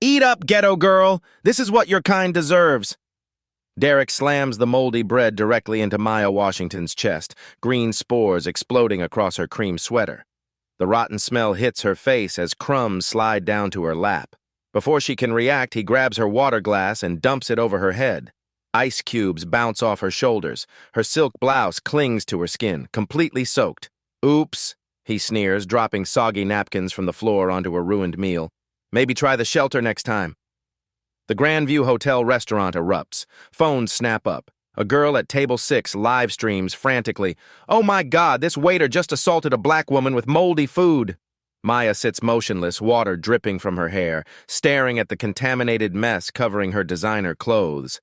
Eat up, ghetto girl. This is what your kind deserves. Derek slams the moldy bread directly into Maya Washington's chest, green spores exploding across her cream sweater. The rotten smell hits her face as crumbs slide down to her lap. Before she can react, he grabs her water glass and dumps it over her head. Ice cubes bounce off her shoulders. Her silk blouse clings to her skin, completely soaked. Oops, he sneers, dropping soggy napkins from the floor onto a ruined meal. Maybe try the shelter next time. The Grandview Hotel restaurant erupts. Phones snap up. A girl at table 6 live streams frantically. "Oh my God, this waiter just assaulted a black woman with moldy food." Maya sits motionless, water dripping from her hair, staring at the contaminated mess covering her designer clothes.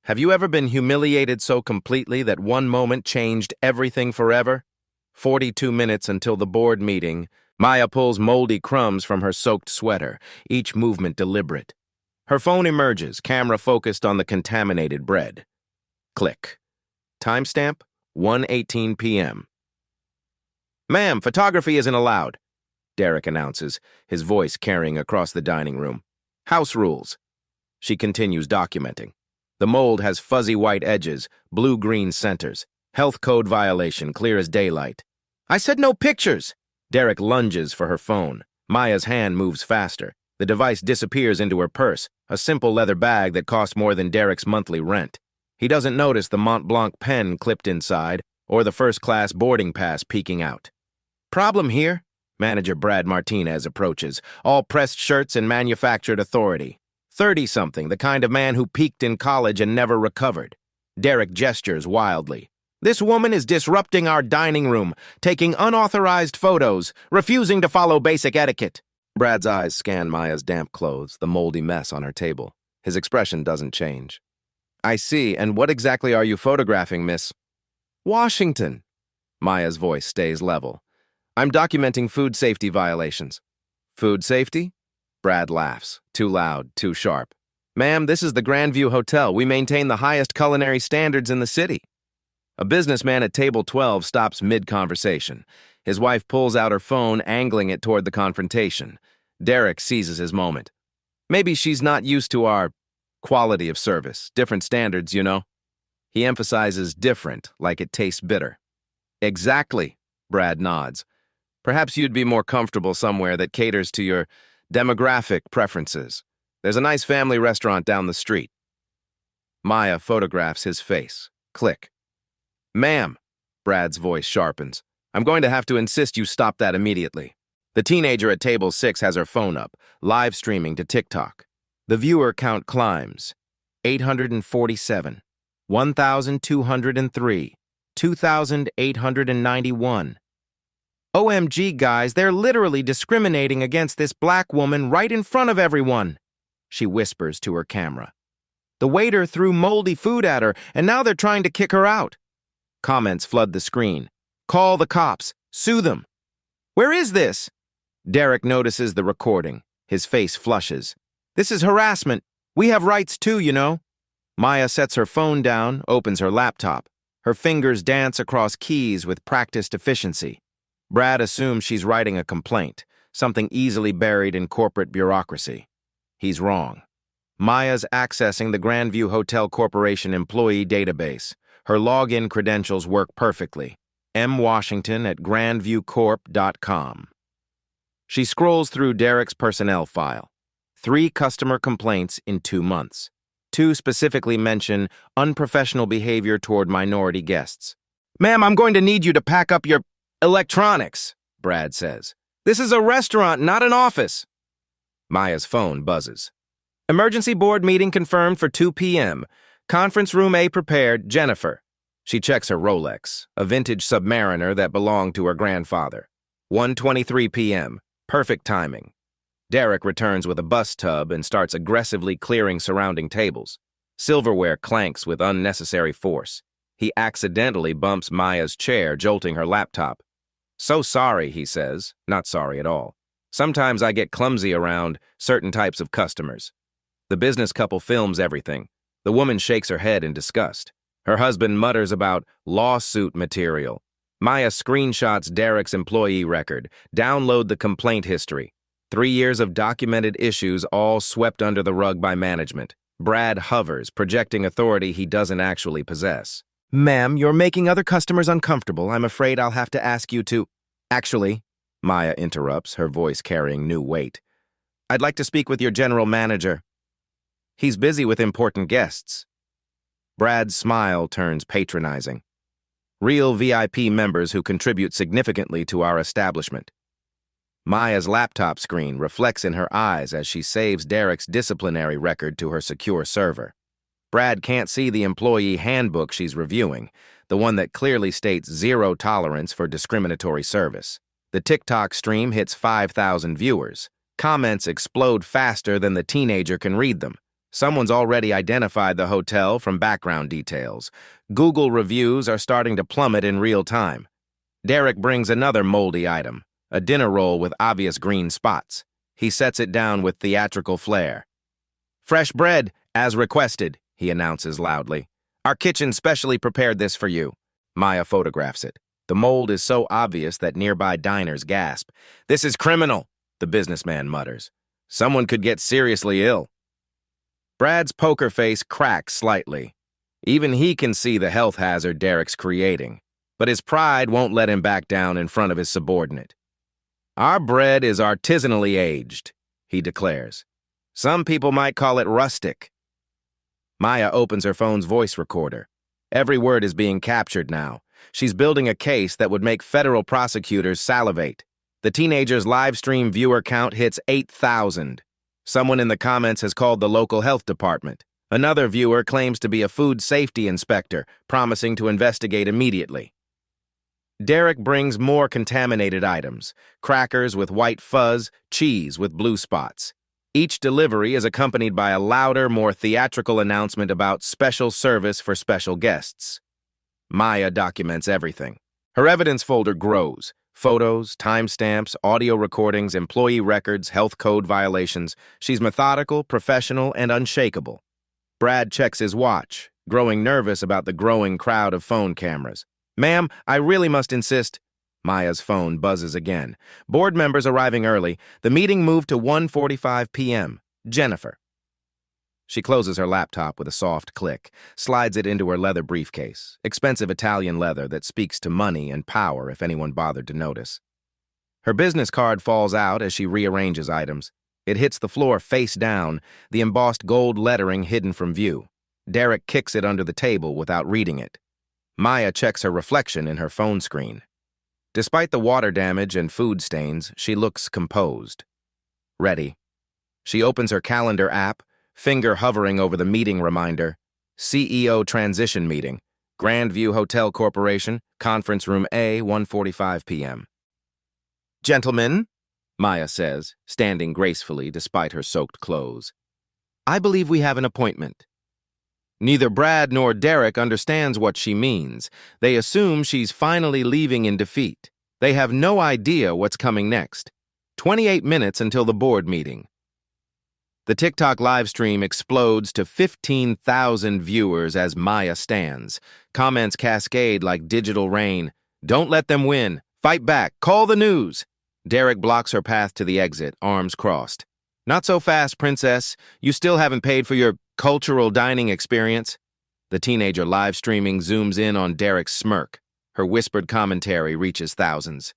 Have you ever been humiliated so completely that one moment changed everything forever? 42 minutes until the board meeting, Maya pulls moldy crumbs from her soaked sweater, each movement deliberate. Her phone emerges, camera focused on the contaminated bread. Click. Timestamp, 1:18 p.m. "Ma'am, photography isn't allowed," Derek announces, his voice carrying across the dining room. "House rules." She continues documenting. The mold has fuzzy white edges, blue-green centers. Health code violation, clear as daylight. "I said no pictures!" Derek lunges for her phone. Maya's hand moves faster. The device disappears into her purse, a simple leather bag that costs more than Derek's monthly rent. He doesn't notice the Mont Blanc pen clipped inside or the first-class boarding pass peeking out. "Problem here?" Manager Brad Martinez approaches, all pressed shirts and manufactured authority. 30-something, the kind of man who peaked in college and never recovered. Derek gestures wildly. "This woman is disrupting our dining room, taking unauthorized photos, refusing to follow basic etiquette." Brad's eyes scan Maya's damp clothes, the moldy mess on her table. His expression doesn't change. "I see, and what exactly are you photographing, Miss Washington?" Maya's voice stays level. "I'm documenting food safety violations." "Food safety?" Brad laughs. Too loud, too sharp. "Ma'am, this is the Grandview Hotel. We maintain the highest culinary standards in the city." A businessman at table 12 stops mid-conversation. His wife pulls out her phone, angling it toward the confrontation. Derek seizes his moment. "Maybe she's not used to our quality of service, different standards, you know." He emphasizes different, like it tastes bitter. "Exactly," Brad nods. "Perhaps you'd be more comfortable somewhere that caters to your demographic preferences. There's a nice family restaurant down the street." Maya photographs his face. Click. "Ma'am," Brad's voice sharpens. "I'm going to have to insist you stop that immediately." The teenager at table 6 has her phone up, live streaming to TikTok. The viewer count climbs. 847, 1,203, 2,891. "OMG, guys, they're literally discriminating against this black woman right in front of everyone," she whispers to her camera. "The waiter threw moldy food at her, and now they're trying to kick her out." Comments flood the screen. "Call the cops. Sue them." "Where is this?" Derek notices the recording. His face flushes. "This is harassment. We have rights too, you know." Maya sets her phone down, opens her laptop. Her fingers dance across keys with practiced efficiency. Brad assumes she's writing a complaint, something easily buried in corporate bureaucracy. He's wrong. Maya's accessing the Grandview Hotel Corporation employee database. Her login credentials work perfectly. mwashington@grandviewcorp.com. She scrolls through Derek's personnel file. 3 customer complaints in 2 months. 2 specifically mention unprofessional behavior toward minority guests. "Ma'am, I'm going to need you to pack up your electronics," Brad says. "This is a restaurant, not an office." Maya's phone buzzes. "Emergency board meeting confirmed for 2 p.m. Conference room A prepared, Jennifer." She checks her Rolex, a vintage Submariner that belonged to her grandfather. 1:23 p.m. Perfect timing. Derek returns with a bus tub and starts aggressively clearing surrounding tables. Silverware clanks with unnecessary force. He accidentally bumps Maya's chair, jolting her laptop. "So sorry," he says, not sorry at all. "Sometimes I get clumsy around certain types of customers." The business couple films everything. The woman shakes her head in disgust. Her husband mutters about lawsuit material. Maya screenshots Derek's employee record. Download the complaint history. 3 years of documented issues all swept under the rug by management. Brad hovers, projecting authority he doesn't actually possess. Ma'am, you're making other customers uncomfortable. I'm afraid I'll have to ask you to... Actually, Maya interrupts, her voice carrying new weight. I'd like to speak with your general manager. He's busy with important guests. Brad's smile turns patronizing. Real VIP members who contribute significantly to our establishment. Maya's laptop screen reflects in her eyes as she saves Derek's disciplinary record to her secure server. Brad can't see the employee handbook she's reviewing, the one that clearly states zero tolerance for discriminatory service. The TikTok stream hits 5,000 viewers. Comments explode faster than the teenager can read them. Someone's already identified the hotel from background details. Google reviews are starting to plummet in real time. Derek brings another moldy item, a dinner roll with obvious green spots. He sets it down with theatrical flair. Fresh bread, as requested, he announces loudly. Our kitchen specially prepared this for you. Maya photographs it. The mold is so obvious that nearby diners gasp. This is criminal, the businessman mutters. Someone could get seriously ill. Brad's poker face cracks slightly. Even he can see the health hazard Derek's creating, but his pride won't let him back down in front of his subordinate. Our bread is artisanally aged, he declares. Some people might call it rustic. Maya opens her phone's voice recorder. Every word is being captured now. She's building a case that would make federal prosecutors salivate. The teenager's live stream viewer count hits 8,000. Someone in the comments has called the local health department. Another viewer claims to be a food safety inspector, promising to investigate immediately. Derek brings more contaminated items, crackers with white fuzz, cheese with blue spots. Each delivery is accompanied by a louder, more theatrical announcement about special service for special guests. Maya documents everything. Her evidence folder grows. Photos, timestamps, audio recordings, employee records, health code violations. She's methodical, professional, and unshakable. Brad checks his watch, growing nervous about the growing crowd of phone cameras. Ma'am, I really must insist. Maya's phone buzzes again. Board members arriving early. The meeting moved to 1:45 p.m. Jennifer. She closes her laptop with a soft click, slides it into her leather briefcase, expensive Italian leather that speaks to money and power if anyone bothered to notice. Her business card falls out as she rearranges items. It hits the floor face down, the embossed gold lettering hidden from view. Derek kicks it under the table without reading it. Maya checks her reflection in her phone screen. Despite the water damage and food stains, she looks composed. Ready. She opens her calendar app, finger hovering over the meeting reminder. CEO transition meeting. Grandview Hotel Corporation, conference room A, 1:45 p.m. Gentlemen, Maya says, standing gracefully despite her soaked clothes. I believe we have an appointment. Neither Brad nor Derek understands what she means. They assume she's finally leaving in defeat. They have no idea what's coming next. 28 minutes until the board meeting. The TikTok livestream explodes to 15,000 viewers as Maya stands. Comments cascade like digital rain. Don't let them win. Fight back. Call the news. Derek blocks her path to the exit, arms crossed. Not so fast, princess. You still haven't paid for your cultural dining experience. The teenager live streaming zooms in on Derek's smirk. Her whispered commentary reaches thousands.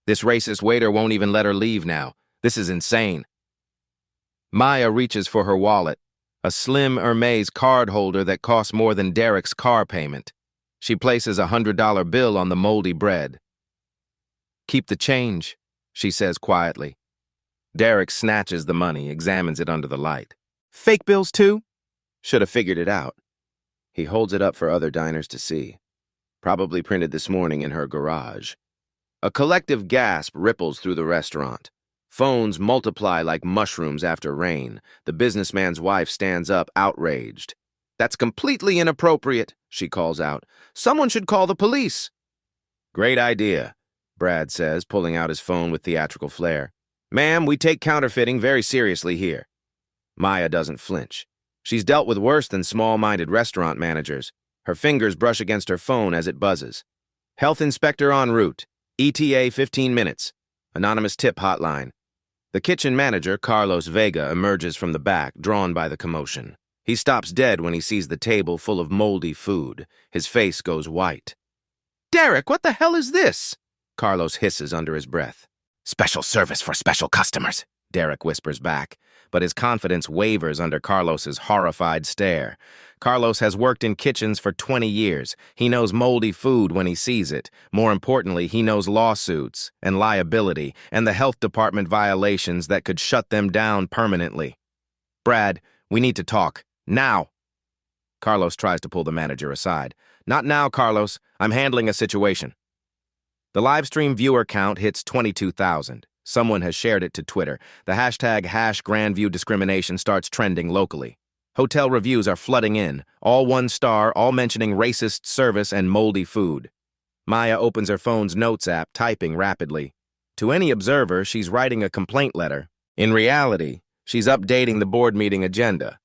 This racist waiter won't even let her leave now. This is insane. Maya reaches for her wallet, a slim Hermes card holder that costs more than Derek's car payment. She places a $100 bill on the moldy bread. Keep the change, she says quietly. Derek snatches the money, examines it under the light. Fake bills too? Should have figured it out. He holds it up for other diners to see. Probably printed this morning in her garage. A collective gasp ripples through the restaurant. Phones multiply like mushrooms after rain. The businessman's wife stands up, outraged. That's completely inappropriate, she calls out. Someone should call the police. Great idea, Brad says, pulling out his phone with theatrical flair. Ma'am, we take counterfeiting very seriously here. Maya doesn't flinch. She's dealt with worse than small-minded restaurant managers. Her fingers brush against her phone as it buzzes. Health inspector en route. ETA 15 minutes. Anonymous tip hotline. The kitchen manager, Carlos Vega, emerges from the back, drawn by the commotion. He stops dead when he sees the table full of moldy food. His face goes white. "Derek, what the hell is this?" Carlos hisses under his breath. "Special service for special customers," Derek whispers back, but his confidence wavers under Carlos's horrified stare. Carlos has worked in kitchens for 20 years. He knows moldy food when he sees it. More importantly, he knows lawsuits and liability and the health department violations that could shut them down permanently. "Brad, we need to talk. Now." Carlos tries to pull the manager aside. "Not now, Carlos. I'm handling a situation." The livestream viewer count hits 22,000. Someone has shared it to Twitter. The hashtag #GrandviewDiscrimination starts trending locally. Hotel reviews are flooding in, all 1 star, all mentioning racist service and moldy food. Maya opens her phone's notes app, typing rapidly. To any observer, she's writing a complaint letter. In reality, she's updating the board meeting agenda.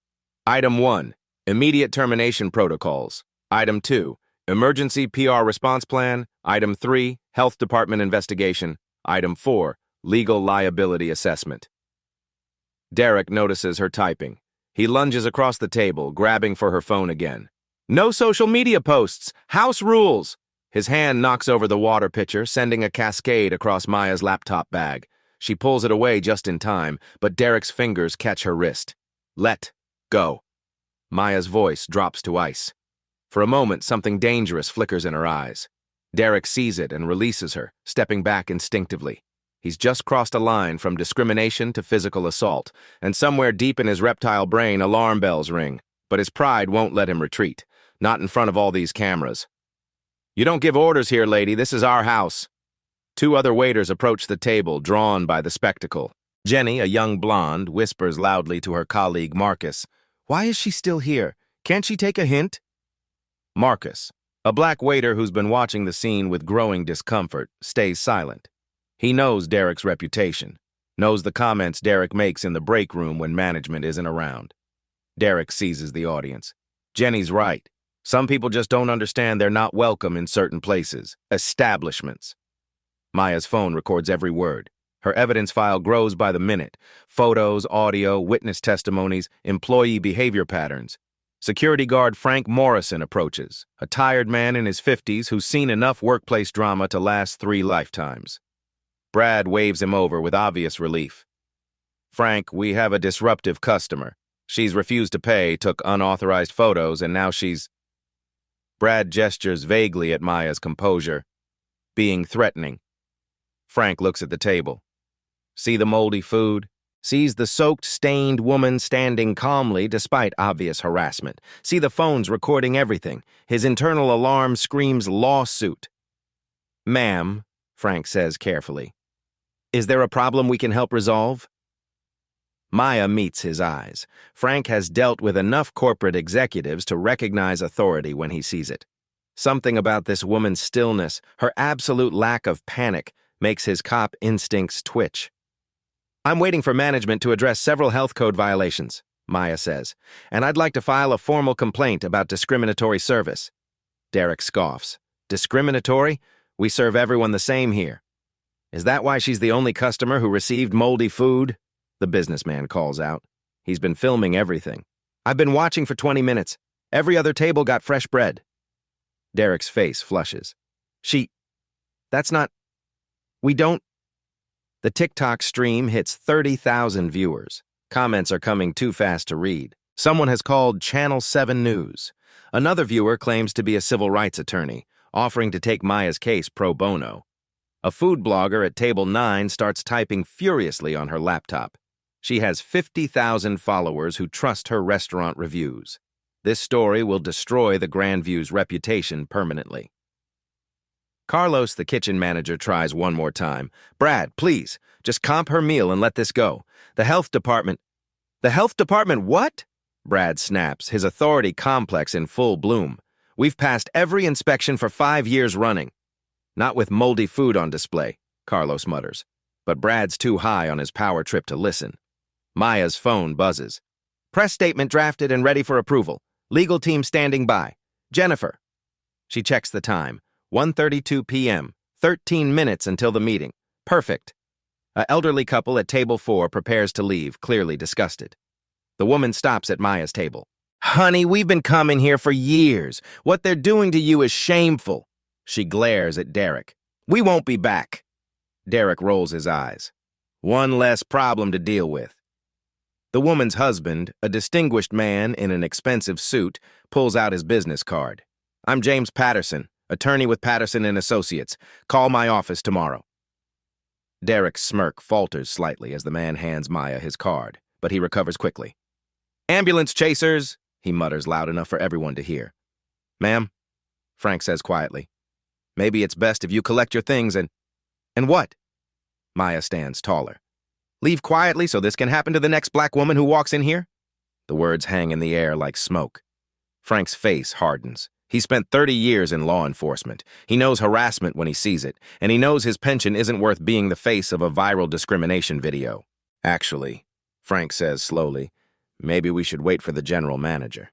Item 1, immediate termination protocols. Item 2, emergency PR response plan. Item 3, health department investigation. Item 4, legal liability assessment. Derek notices her typing. He lunges across the table, grabbing for her phone again. "No social media posts! House rules!" His hand knocks over the water pitcher, sending a cascade across Maya's laptop bag. She pulls it away just in time, but Derek's fingers catch her wrist. "Let go." Maya's voice drops to ice. For a moment, something dangerous flickers in her eyes. Derek sees it and releases her, stepping back instinctively. He's just crossed a line from discrimination to physical assault, and somewhere deep in his reptile brain, alarm bells ring. But his pride won't let him retreat, not in front of all these cameras. "You don't give orders here, lady. This is our house." 2 other waiters approach the table, drawn by the spectacle. Jenny, a young blonde, whispers loudly to her colleague Marcus, "Why is she still here? Can't she take a hint?" Marcus, a black waiter who's been watching the scene with growing discomfort, stays silent. He knows Derek's reputation, knows the comments Derek makes in the break room when management isn't around. Derek seizes the audience. Jenny's right. Some people just don't understand they're not welcome in certain places, establishments. Maya's phone records every word. Her evidence file grows by the minute. Photos, audio, witness testimonies, employee behavior patterns. Security guard Frank Morrison approaches, a tired man in his 50s who's seen enough workplace drama to last 3 lifetimes. Brad waves him over with obvious relief. "Frank, we have a disruptive customer. She's refused to pay, took unauthorized photos, and now she's..." Brad gestures vaguely at Maya's composure, being threatening. Frank looks at the table. See the moldy food? Sees the soaked, stained woman standing calmly despite obvious harassment. See the phones recording everything. His internal alarm screams lawsuit. "Ma'am," Frank says carefully, "is there a problem we can help resolve?" Maya meets his eyes. Frank has dealt with enough corporate executives to recognize authority when he sees it. Something about this woman's stillness, her absolute lack of panic, makes his cop instincts twitch. "I'm waiting for management to address several health code violations," Maya says, "and I'd like to file a formal complaint about discriminatory service." Derek scoffs. "Discriminatory? We serve everyone the same here." "Is that why she's the only customer who received moldy food?" the businessman calls out. He's been filming everything. "I've been watching for 20 minutes. Every other table got fresh bread." Derek's face flushes. That's not... We don't..." The TikTok stream hits 30,000 viewers. Comments are coming too fast to read. Someone has called Channel 7 News. Another viewer claims to be a civil rights attorney, offering to take Maya's case pro bono. A food blogger at Table 9 starts typing furiously on her laptop. She has 50,000 followers who trust her restaurant reviews. This story will destroy the Grandview's reputation permanently. Carlos, the kitchen manager, tries one more time. "Brad, please, just comp her meal and let this go. The health department..." "The health department what?" Brad snaps, his authority complex in full bloom. "We've passed every inspection for 5 years running." "Not with moldy food on display," Carlos mutters. But Brad's too high on his power trip to listen. Maya's phone buzzes. "Press statement drafted and ready for approval. Legal team standing by. Jennifer." She checks the time. 1:32 p.m. 13 minutes until the meeting. Perfect. An elderly couple at table 4 prepares to leave, clearly disgusted. The woman stops at Maya's table. Honey, we've been coming here for years. What they're doing to you is shameful. She glares at Derek. We won't be back. Derek rolls his eyes. One less problem to deal with. The woman's husband, a distinguished man in an expensive suit, pulls out his business card. I'm James Patterson, attorney with Patterson and Associates. Call my office tomorrow. Derek's smirk falters slightly as the man hands Maya his card, but he recovers quickly. Ambulance chasers, he mutters loud enough for everyone to hear. Ma'am, Frank says quietly. Maybe it's best if you collect your things and what? Maya stands taller. Leave quietly so this can happen to the next black woman who walks in here? The words hang in the air like smoke. Frank's face hardens. He spent 30 years in law enforcement. He knows harassment when he sees it, and he knows his pension isn't worth being the face of a viral discrimination video. Actually, Frank says slowly, maybe we should wait for the general manager.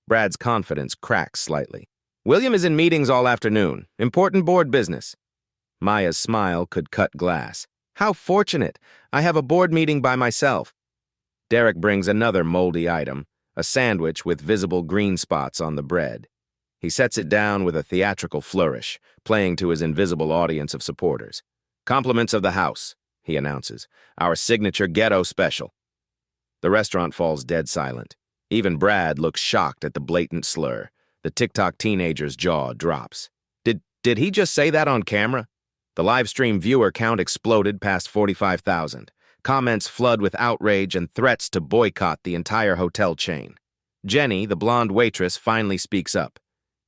Brad's confidence cracks slightly. William is in meetings all afternoon. Important board business. Maya's smile could cut glass. How fortunate. I have a board meeting by myself. Derek brings another moldy item, a sandwich with visible green spots on the bread. He sets it down with a theatrical flourish, playing to his invisible audience of supporters. Compliments of the house, he announces. Our signature ghetto special. The restaurant falls dead silent. Even Brad looks shocked at the blatant slur. The TikTok teenager's jaw drops. Did he just say that on camera? The live stream viewer count exploded past 45,000. Comments flood with outrage and threats to boycott the entire hotel chain. Jenny, the blonde waitress, finally speaks up.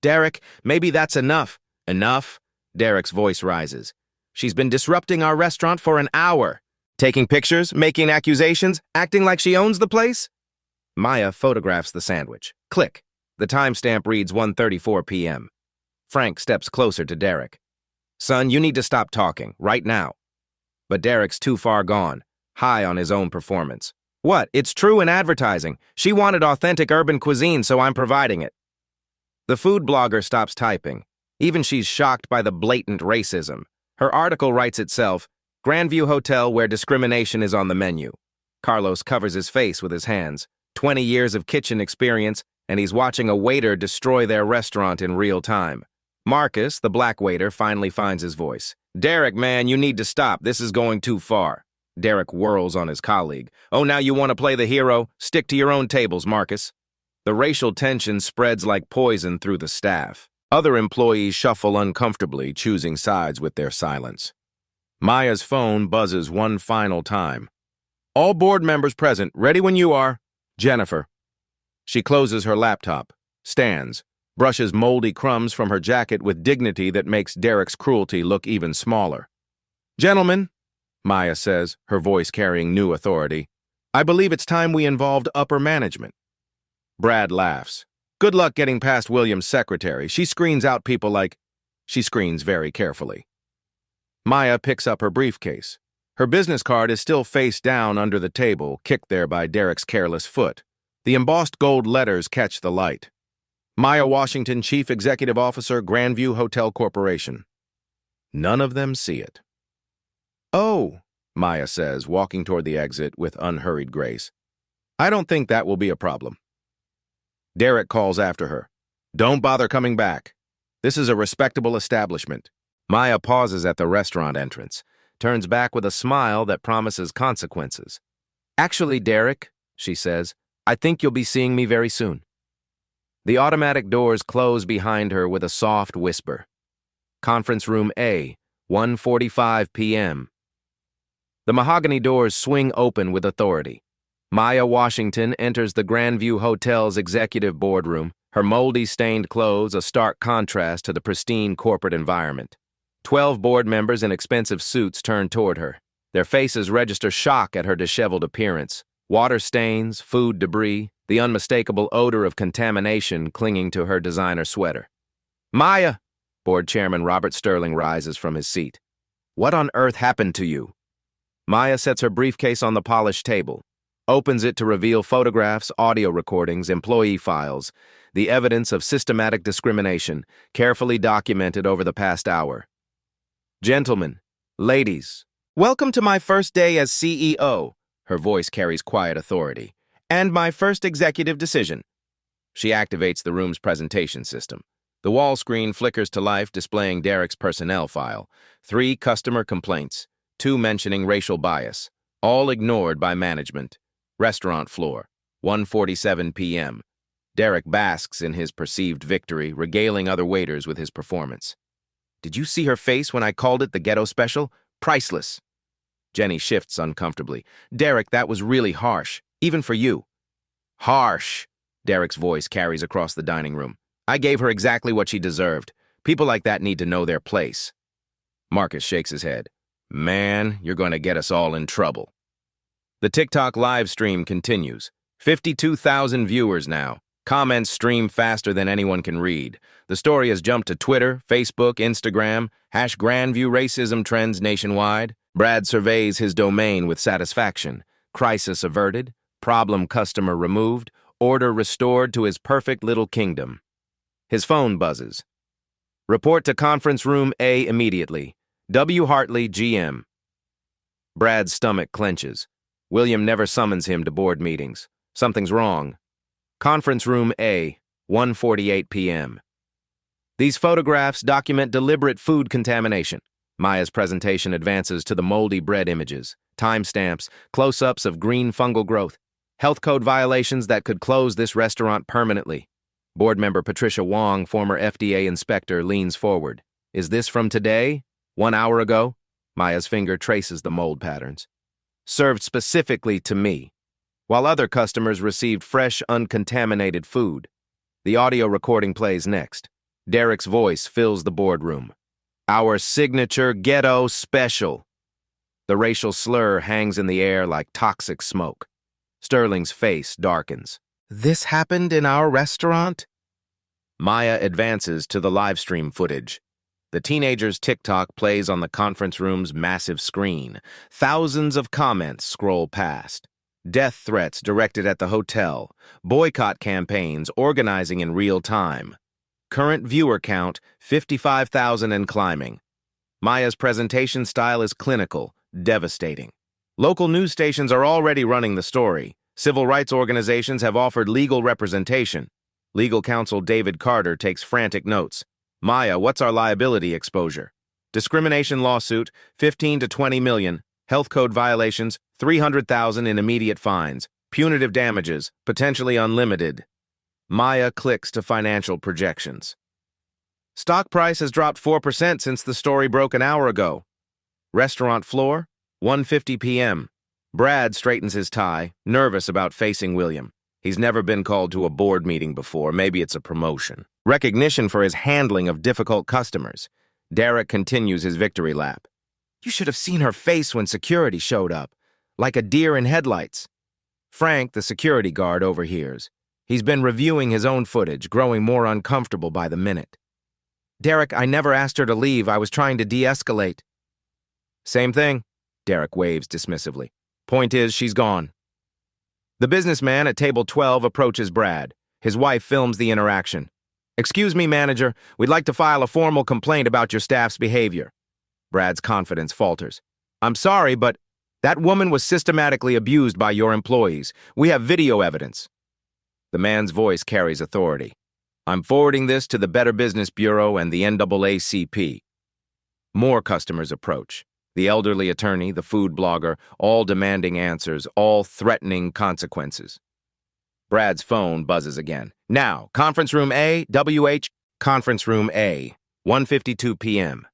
Derek, maybe that's enough. Enough? Derek's voice rises. She's been disrupting our restaurant for an hour. Taking pictures, making accusations, acting like she owns the place? Maya photographs the sandwich. Click. The timestamp reads 1:34 p.m. Frank steps closer to Derek. Son, you need to stop talking, right now. But Derek's too far gone, high on his own performance. What? It's true in advertising. She wanted authentic urban cuisine, so I'm providing it. The food blogger stops typing. Even she's shocked by the blatant racism. Her article writes itself, Grandview Hotel where discrimination is on the menu. Carlos covers his face with his hands. 20 years of kitchen experience, and he's watching a waiter destroy their restaurant in real time. Marcus, the black waiter, finally finds his voice. Derek, man, you need to stop. This is going too far. Derek whirls on his colleague. Oh, now you want to play the hero? Stick to your own tables, Marcus. The racial tension spreads like poison through the staff. Other employees shuffle uncomfortably, choosing sides with their silence. Maya's phone buzzes one final time. All board members present. Ready when you are. Jennifer. She closes her laptop, stands, brushes moldy crumbs from her jacket with dignity that makes Derek's cruelty look even smaller. Gentlemen, Maya says, her voice carrying new authority, I believe it's time we involved upper management. Brad laughs. Good luck getting past William's secretary. She screens out people like... She screens very carefully. Maya picks up her briefcase. Her business card is still face down under the table, kicked there by Derek's careless foot. The embossed gold letters catch the light. Maya Washington, Chief Executive Officer, Grandview Hotel Corporation. None of them see it. Oh, Maya says, walking toward the exit with unhurried grace. I don't think that will be a problem. Derek calls after her. Don't bother coming back. This is a respectable establishment. Maya pauses at the restaurant entrance, turns back with a smile that promises consequences. Actually, Derek, she says, I think you'll be seeing me very soon. The automatic doors close behind her with a soft whisper. Conference Room A, 1:45 p.m. The mahogany doors swing open with authority. Maya Washington enters the Grandview Hotel's executive boardroom, her moldy stained clothes a stark contrast to the pristine corporate environment. 12 board members in expensive suits turn toward her. Their faces register shock at her disheveled appearance. Water stains, food debris, the unmistakable odor of contamination clinging to her designer sweater. Maya! Board Chairman Robert Sterling rises from his seat. What on earth happened to you? Maya sets her briefcase on the polished table, opens it to reveal photographs, audio recordings, employee files, the evidence of systematic discrimination, carefully documented over the past hour. Gentlemen, ladies, Welcome to my first day as CEO. Her voice carries quiet authority. And my first executive decision. She activates the room's presentation system. The wall screen flickers to life, displaying Derek's personnel file. 3 customer complaints, 2 mentioning racial bias, all ignored by management. Restaurant floor, 1:47 p.m. Derek basks in his perceived victory, regaling other waiters with his performance. Did you see her face when I called it the ghetto special? Priceless. Jenny shifts uncomfortably. Derek, that was really harsh, even for you. Harsh, Derek's voice carries across the dining room. I gave her exactly what she deserved. People like that need to know their place. Marcus shakes his head. Man, you're going to get us all in trouble. The TikTok live stream continues. 52,000 viewers now. Comments stream faster than anyone can read. The story has jumped to Twitter, Facebook, Instagram, #Grandview racism trends nationwide. Brad surveys his domain with satisfaction. Crisis averted, problem customer removed, order restored to his perfect little kingdom. His phone buzzes. Report to conference room A immediately. W. Hartley, GM. Brad's stomach clenches. William never summons him to board meetings. Something's wrong. Conference room A, 1:48 p.m. These photographs document deliberate food contamination. Maya's presentation advances to the moldy bread images, timestamps, close-ups of green fungal growth, health code violations that could close this restaurant permanently. Board member Patricia Wong, former FDA inspector, leans forward. Is this from today? 1 hour ago? Maya's finger traces the mold patterns. Served specifically to me, while other customers received fresh, uncontaminated food. The audio recording plays next. Derek's voice fills the boardroom. Our signature ghetto special. The racial slur hangs in the air like toxic smoke. Sterling's face darkens. This happened in our restaurant? Maya advances to the livestream footage. The teenager's TikTok plays on the conference room's massive screen. Thousands of comments scroll past. Death threats directed at the hotel. Boycott campaigns organizing in real time. Current viewer count, 55,000 and climbing. Maya's presentation style is clinical, devastating. Local news stations are already running the story. Civil rights organizations have offered legal representation. Legal counsel David Carter takes frantic notes. Maya, what's our liability exposure? Discrimination lawsuit, 15 to 20 million. Health code violations, 300,000 in immediate fines. Punitive damages, potentially unlimited. Maya clicks to financial projections. Stock price has dropped 4% since the story broke an hour ago. Restaurant floor, 1:50 p.m. Brad straightens his tie, nervous about facing William. He's never been called to a board meeting before. Maybe it's a promotion. Recognition for his handling of difficult customers. Derek continues his victory lap. You should have seen her face when security showed up, like a deer in headlights. Frank, the security guard, overhears. He's been reviewing his own footage, growing more uncomfortable by the minute. Derek, I never asked her to leave. I was trying to de-escalate. Same thing, Derek waves dismissively. Point is, she's gone. The businessman at table 12 approaches Brad. His wife films the interaction. Excuse me, manager. We'd like to file a formal complaint about your staff's behavior. Brad's confidence falters. I'm sorry, but that woman was systematically abused by your employees. We have video evidence. The man's voice carries authority. I'm forwarding this to the Better Business Bureau and the NAACP. More customers approach. The elderly attorney, the food blogger, all demanding answers, all threatening consequences. Brad's phone buzzes again. Now, conference room A, WH, conference room A, 1:52 p.m.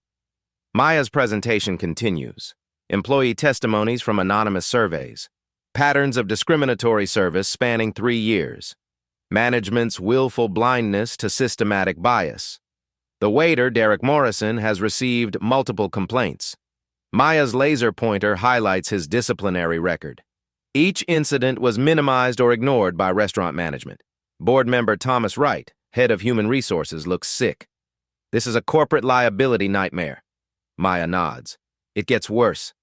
Maya's presentation continues. Employee testimonies from anonymous surveys. Patterns of discriminatory service spanning 3 years. Management's willful blindness to systematic bias. The waiter, Derek Morrison, has received multiple complaints. Maya's laser pointer highlights his disciplinary record. Each incident was minimized or ignored by restaurant management. Board member Thomas Wright, head of human resources, looks sick. This is a corporate liability nightmare. Maya nods. It gets worse.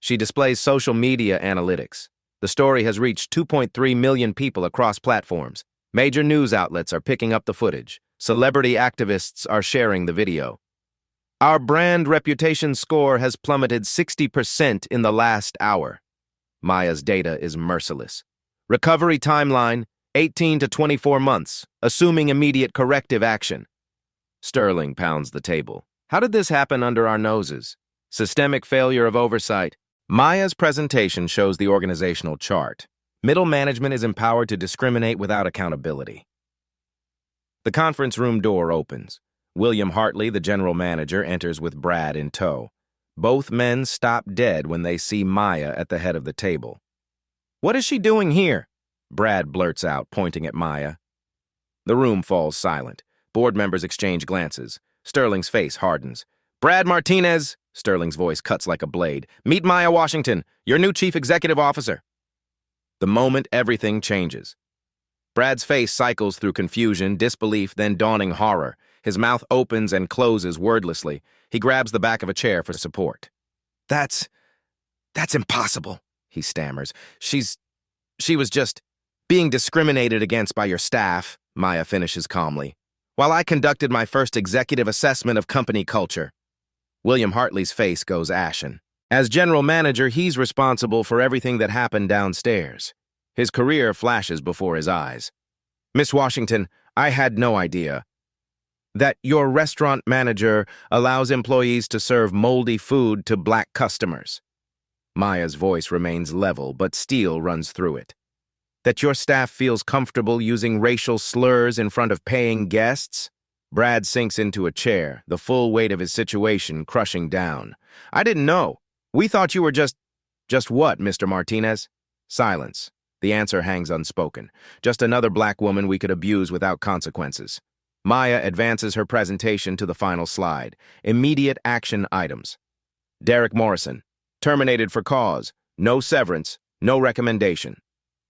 She displays social media analytics. The story has reached 2.3 million people across platforms. Major news outlets are picking up the footage. Celebrity activists are sharing the video. Our brand reputation score has plummeted 60% in the last hour. Maya's data is merciless. Recovery timeline, 18 to 24 months, assuming immediate corrective action. Sterling pounds the table. How did this happen under our noses? Systemic failure of oversight. Maya's presentation shows the organizational chart. Middle management is empowered to discriminate without accountability. The conference room door opens. William Hartley, the general manager, enters with Brad in tow. Both men stop dead when they see Maya at the head of the table. "What is she doing here?" Brad blurts out, pointing at Maya. The room falls silent. Board members exchange glances. Sterling's face hardens. "Brad Martinez," Sterling's voice cuts like a blade. "Meet Maya Washington, your new chief executive officer." The moment everything changes. Brad's face cycles through confusion, disbelief, then dawning horror. His mouth opens and closes wordlessly. He grabs the back of a chair for support. That's impossible," he stammers. She was just being discriminated against by your staff," Maya finishes calmly, "while I conducted my first executive assessment of company culture." William Hartley's face goes ashen. As general manager, he's responsible for everything that happened downstairs. His career flashes before his eyes. "Miss Washington, I had no idea that your restaurant manager allows employees to serve moldy food to black customers." Maya's voice remains level, but steel runs through it. "That your staff feels comfortable using racial slurs in front of paying guests?" Brad sinks into a chair, the full weight of his situation crushing down. "I didn't know. We thought you were just what, Mr. Martinez?" Silence. The answer hangs unspoken. Just another black woman we could abuse without consequences. Maya advances her presentation to the final slide. Immediate action items. Derek Morrison, terminated for cause, no severance, no recommendation.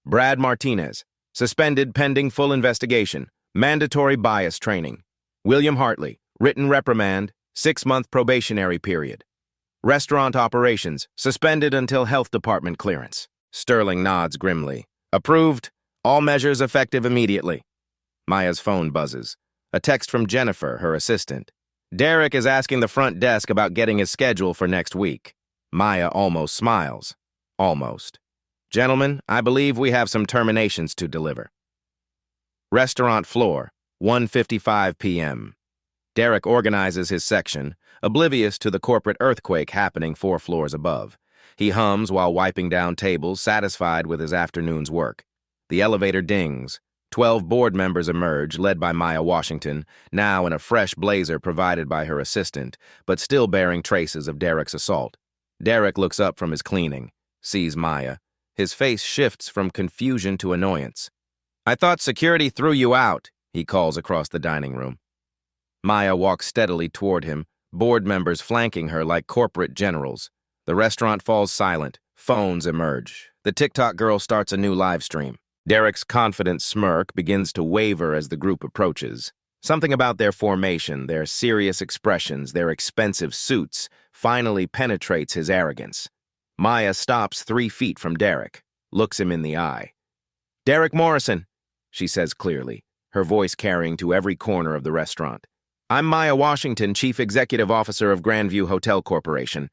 Brad Martinez, suspended pending full investigation, mandatory bias training. William Hartley, written reprimand, 6-month probationary period. Restaurant operations, suspended until health department clearance. Sterling nods grimly. Approved. All measures effective immediately. Maya's phone buzzes. A text from Jennifer, her assistant. Derek is asking the front desk about getting his schedule for next week. Maya almost smiles. Almost. Gentlemen, I believe we have some terminations to deliver. Restaurant floor, 1:55 p.m. Derek organizes his section, oblivious to the corporate earthquake happening 4 floors above. He hums while wiping down tables, satisfied with his afternoon's work. The elevator dings. 12 board members emerge, led by Maya Washington, now in a fresh blazer provided by her assistant, but still bearing traces of Derek's assault. Derek looks up from his cleaning, sees Maya. His face shifts from confusion to annoyance. "I thought security threw you out," he calls across the dining room. Maya walks steadily toward him, board members flanking her like corporate generals. The restaurant falls silent. Phones emerge. The TikTok girl starts a new live stream. Derek's confident smirk begins to waver as the group approaches. Something about their formation, their serious expressions, their expensive suits, finally penetrates his arrogance. Maya stops 3 feet from Derek, looks him in the eye. "Derek Morrison," she says clearly, her voice carrying to every corner of the restaurant. "I'm Maya Washington, Chief Executive Officer of Grandview Hotel Corporation."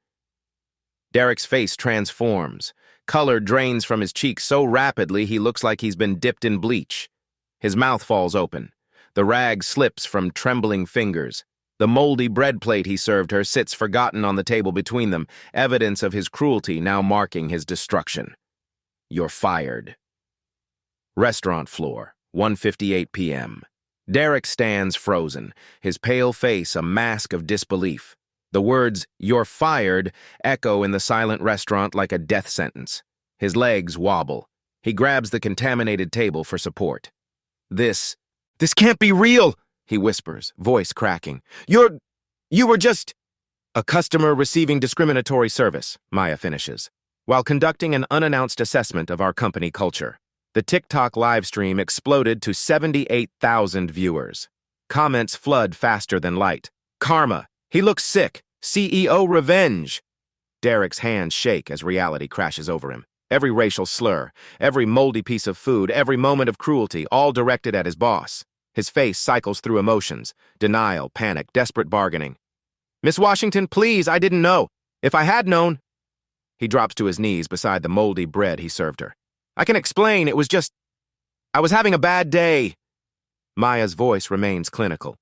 Derek's face transforms. Color drains from his cheeks so rapidly he looks like he's been dipped in bleach. His mouth falls open. The rag slips from trembling fingers. The moldy bread plate he served her sits forgotten on the table between them, evidence of his cruelty now marking his destruction. "You're fired." Restaurant floor, 1:58 p.m. Derek stands frozen, his pale face a mask of disbelief. The words, "You're fired," echo in the silent restaurant like a death sentence. His legs wobble. He grabs the contaminated table for support. This can't be real," he whispers, voice cracking. You were just—" "A customer receiving discriminatory service," Maya finishes, "while conducting an unannounced assessment of our company culture." The TikTok livestream exploded to 78,000 viewers. Comments flood faster than light. "Karma. He looks sick. CEO revenge." Derek's hands shake as reality crashes over him. Every racial slur, every moldy piece of food, every moment of cruelty, all directed at his boss. His face cycles through emotions, denial, panic, desperate bargaining. Miss Washington, please, I didn't know. If I had known... He drops to his knees beside the moldy bread he served her. I can explain, it was just... I was having a bad day. Maya's voice remains clinical.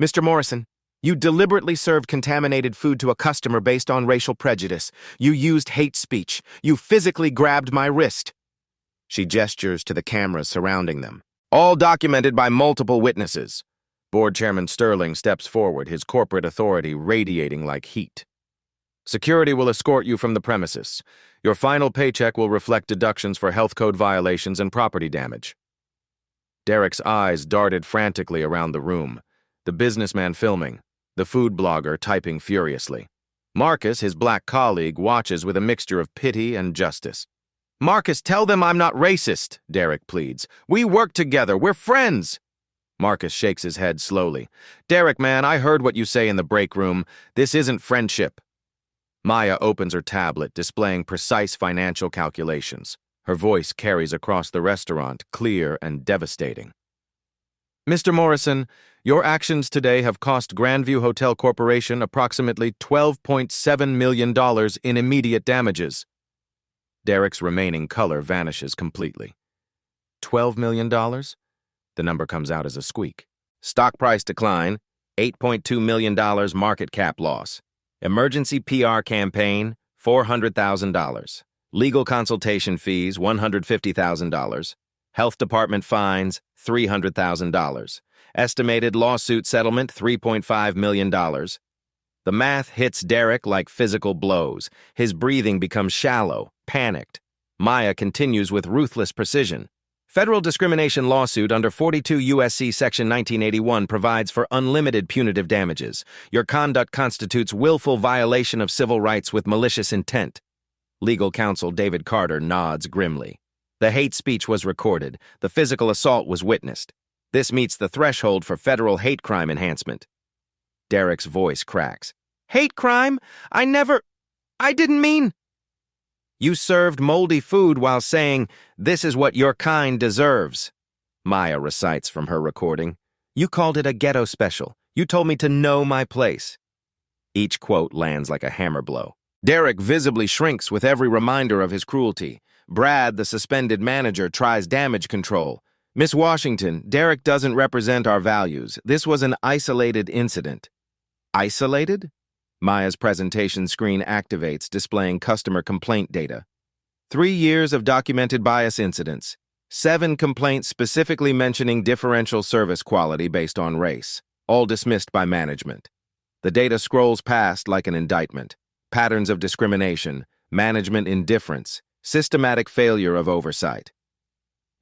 Mr. Morrison, you deliberately served contaminated food to a customer based on racial prejudice. You used hate speech. You physically grabbed my wrist. She gestures to the cameras surrounding them. All documented by multiple witnesses. Board Chairman Sterling steps forward, his corporate authority radiating like heat. Security will escort you from the premises. Your final paycheck will reflect deductions for health code violations and property damage. Derek's eyes darted frantically around the room. The businessman filming, the food blogger typing furiously. Marcus, his black colleague, watches with a mixture of pity and justice. Marcus, tell them I'm not racist, Derek pleads. We work together. We're friends. Marcus shakes his head slowly. Derek, man, I heard what you say in the break room. This isn't friendship. Maya opens her tablet, displaying precise financial calculations. Her voice carries across the restaurant, clear and devastating. Mr. Morrison, your actions today have cost Grandview Hotel Corporation approximately $12.7 million in immediate damages. Derek's remaining color vanishes completely. $12 million? The number comes out as a squeak. Stock price decline, $8.2 million market cap loss. Emergency PR campaign, $400,000. Legal consultation fees, $150,000. Health department fines, $300,000. Estimated lawsuit settlement, $3.5 million. The math hits Derek like physical blows. His breathing becomes shallow, panicked. Maya continues with ruthless precision. Federal discrimination lawsuit under 42 U.S.C. Section 1981 provides for unlimited punitive damages. Your conduct constitutes willful violation of civil rights with malicious intent. Legal counsel David Carter nods grimly. The hate speech was recorded. The physical assault was witnessed. This meets the threshold for federal hate crime enhancement. Derek's voice cracks. Hate crime? I didn't mean... You served moldy food while saying, this is what your kind deserves. Maya recites from her recording. You called it a ghetto special. You told me to know my place. Each quote lands like a hammer blow. Derek visibly shrinks with every reminder of his cruelty. Brad, the suspended manager, tries damage control. Miss Washington, Derek doesn't represent our values. This was an isolated incident. Isolated? Maya's presentation screen activates, displaying customer complaint data. 3 years of documented bias incidents. 7 complaints specifically mentioning differential service quality based on race, all dismissed by management. The data scrolls past like an indictment. Patterns of discrimination, management indifference, systematic failure of oversight.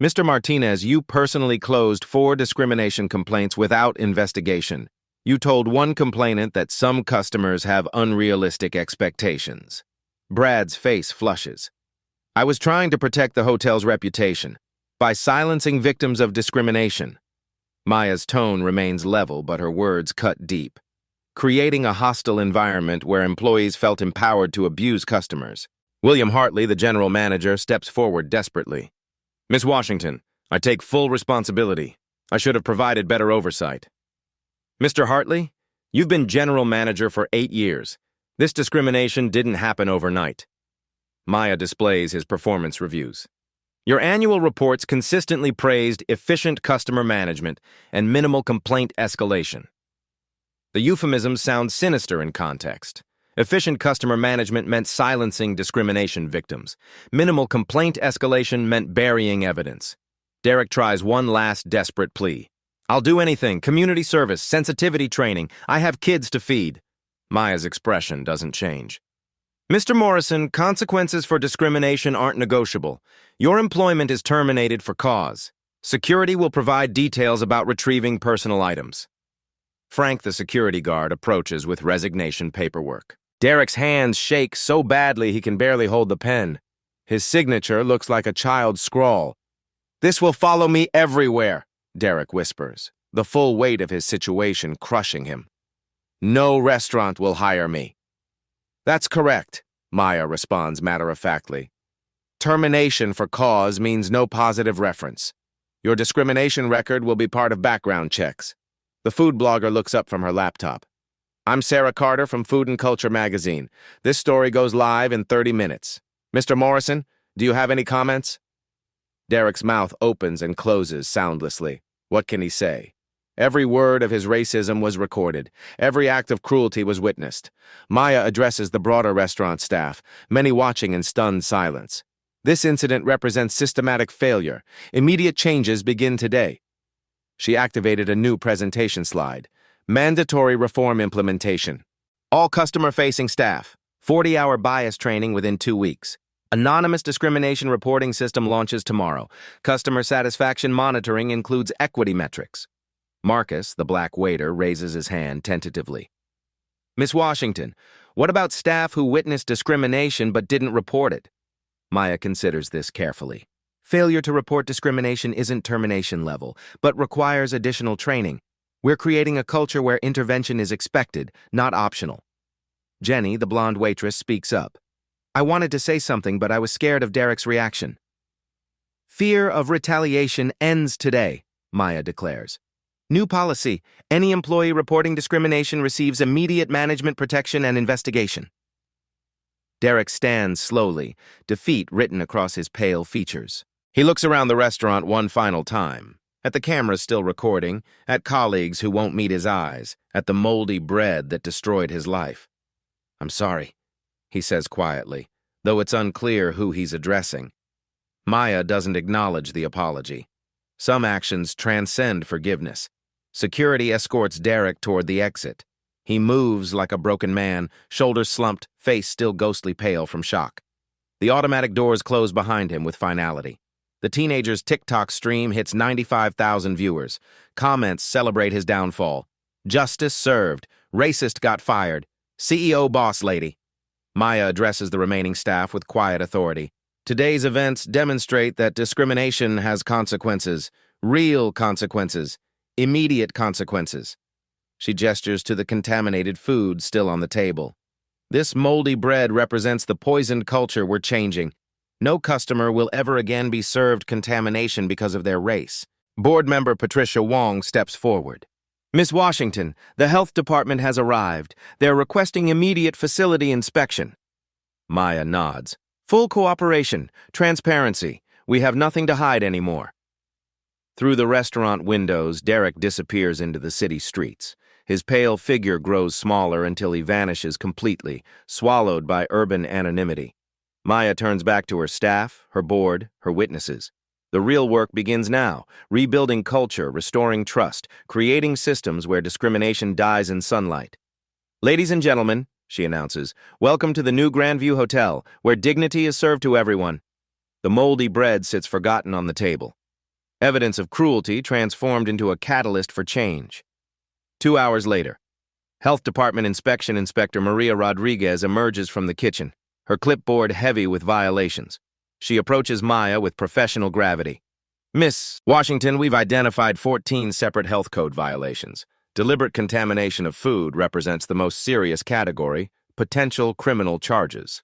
Mr. Martinez, you personally closed 4 discrimination complaints without investigation. You told one complainant that some customers have unrealistic expectations. Brad's face flushes. I was trying to protect the hotel's reputation by silencing victims of discrimination. Maya's tone remains level, but her words cut deep, creating a hostile environment where employees felt empowered to abuse customers. William Hartley, the general manager, steps forward desperately. Miss Washington, I take full responsibility. I should have provided better oversight. Mr. Hartley, you've been general manager for 8 years. This discrimination didn't happen overnight. Maya displays his performance reviews. Your annual reports consistently praised efficient customer management and minimal complaint escalation. The euphemisms sound sinister in context. Efficient customer management meant silencing discrimination victims. Minimal complaint escalation meant burying evidence. Derek tries one last desperate plea. I'll do anything, community service, sensitivity training. I have kids to feed. Maya's expression doesn't change. Mr. Morrison, consequences for discrimination aren't negotiable. Your employment is terminated for cause. Security will provide details about retrieving personal items. Frank, the security guard, approaches with resignation paperwork. Derek's hands shake so badly he can barely hold the pen. His signature looks like a child's scrawl. This will follow me everywhere, Derek whispers, the full weight of his situation crushing him. No restaurant will hire me. That's correct, Maya responds matter-of-factly. Termination for cause means no positive reference. Your discrimination record will be part of background checks. The food blogger looks up from her laptop. I'm Sarah Carter from Food and Culture magazine. This story goes live in 30 minutes. Mr. Morrison, do you have any comments? Derek's mouth opens and closes soundlessly. What can he say? Every word of his racism was recorded. Every act of cruelty was witnessed. Maya addresses the broader restaurant staff, many watching in stunned silence. This incident represents systematic failure. Immediate changes begin today. She activated a new presentation slide. Mandatory reform implementation. All customer-facing staff. 40-hour bias training within 2 weeks. Anonymous discrimination reporting system launches tomorrow. Customer satisfaction monitoring includes equity metrics. Marcus, the black waiter, raises his hand tentatively. Miss Washington, what about staff who witnessed discrimination but didn't report it? Maya considers this carefully. Failure to report discrimination isn't termination level, but requires additional training. We're creating a culture where intervention is expected, not optional. Jenny, the blonde waitress, speaks up. I wanted to say something, but I was scared of Derek's reaction. Fear of retaliation ends today, Maya declares. New policy. Any employee reporting discrimination receives immediate management protection and investigation. Derek stands slowly, defeat written across his pale features. He looks around the restaurant one final time. At the cameras still recording, at colleagues who won't meet his eyes, at the moldy bread that destroyed his life. I'm sorry, he says quietly, though it's unclear who he's addressing. Maya doesn't acknowledge the apology. Some actions transcend forgiveness. Security escorts Derek toward the exit. He moves like a broken man, shoulders slumped, face still ghostly pale from shock. The automatic doors close behind him with finality. The teenager's TikTok stream hits 95,000 viewers. Comments celebrate his downfall. Justice served. Racist got fired. CEO boss lady. Maya addresses the remaining staff with quiet authority. Today's events demonstrate that discrimination has consequences. Real consequences. Immediate consequences. She gestures to the contaminated food still on the table. This moldy bread represents the poisoned culture we're changing. No customer will ever again be served contamination because of their race. Board member Patricia Wong steps forward. Miss Washington, the health department has arrived. They're requesting immediate facility inspection. Maya nods. Full cooperation, transparency. We have nothing to hide anymore. Through the restaurant windows, Derek disappears into the city streets. His pale figure grows smaller until he vanishes completely, swallowed by urban anonymity. Maya turns back to her staff, her board, her witnesses. The real work begins now, rebuilding culture, restoring trust, creating systems where discrimination dies in sunlight. Ladies and gentlemen, she announces, welcome to the new Grandview Hotel, where dignity is served to everyone. The moldy bread sits forgotten on the table. Evidence of cruelty transformed into a catalyst for change. 2 hours later, Health Department Inspection Inspector Maria Rodriguez emerges from the kitchen, her clipboard heavy with violations. She approaches Maya with professional gravity. Miss Washington, we've identified 14 separate health code violations. Deliberate contamination of food represents the most serious category, potential criminal charges.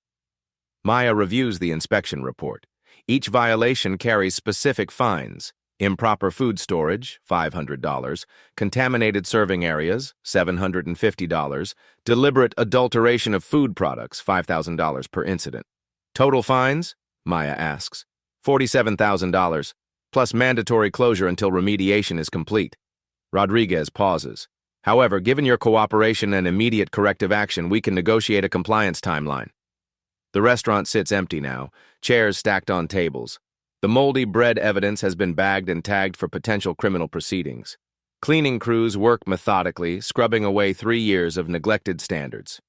Maya reviews the inspection report. Each violation carries specific fines. Improper food storage, $500. Contaminated serving areas, $750. Deliberate adulteration of food products, $5,000 per incident. Total fines? Maya asks. $47,000, plus mandatory closure until remediation is complete. Rodriguez pauses. However, given your cooperation and immediate corrective action, we can negotiate a compliance timeline. The restaurant sits empty now, chairs stacked on tables. The moldy bread evidence has been bagged and tagged for potential criminal proceedings. Cleaning crews work methodically, scrubbing away 3 years of neglected standards.